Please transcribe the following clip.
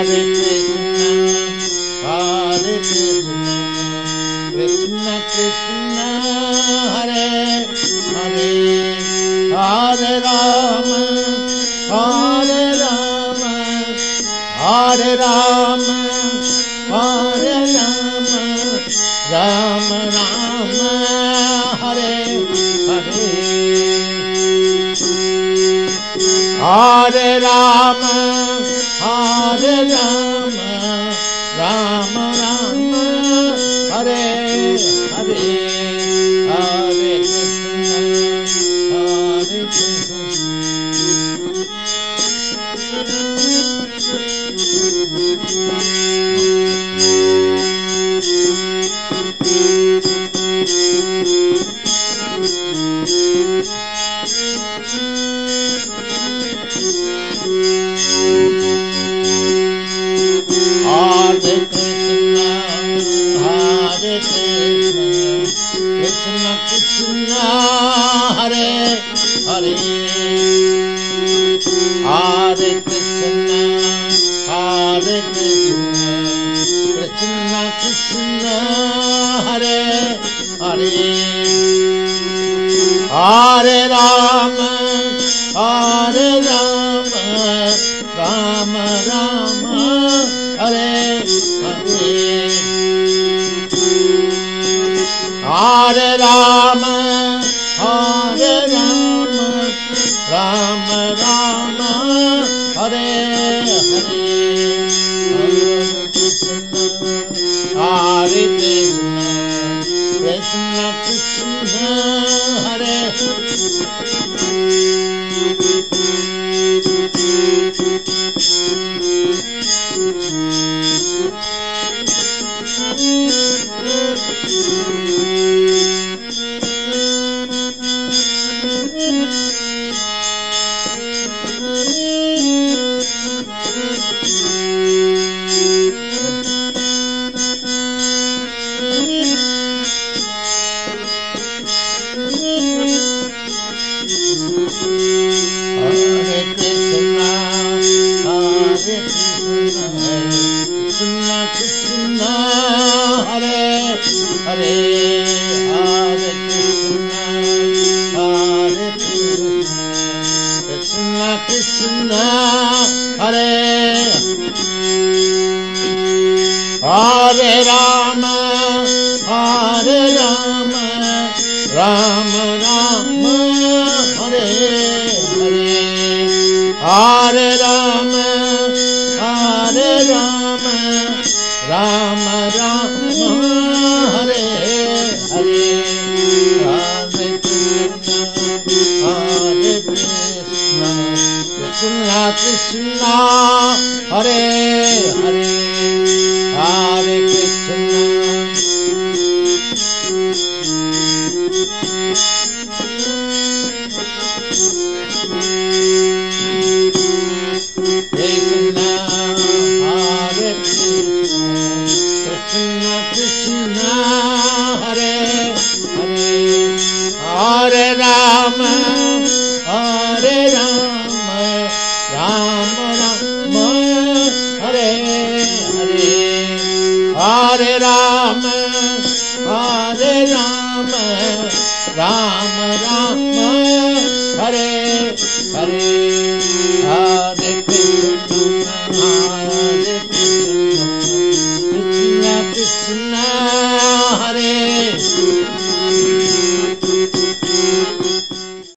Hare Krishna, Krishna Krishna, Hare Hare, Hare Rama, Hare Rama, Hare Rama, Hare Rama, Rama Rama, Hare Hare, Hare Rama, Hare Rama, Rama Rama, Hare Hare, Hare Krishna, Hare Krishna. Hare Krishna, Hare Krishna, Krishna Krishna, Hare Hare, Hare Krishna, Hare Krishna, Krishna Krishna, Hare Hare, Hare Rama, Hare Rama, Rama Rama, Hare Hare, Hare Rama, Hare Rama, Rama Rama, Hare Hare, Hare Krishna, Hare Krishna, Krishna Krishna, Hare Krishna, Hare Hare Rama, Hare Rama, Rama Rama, Hare Hare, Hare Rama, Hare Rama, Rama Rama, Hare Hare, Hare Krishna, Hare Krishna, Krishna Krishna, Hare Hare, Hare Krishna. Krishna, Hare Krishna, Krishna Krishna, Hare Hare, Hare Rama, Hare Rama, Rama Rama, Hare Hare, Hare Rama, Hare Rama, Rama Rama, Hare Hare, Hare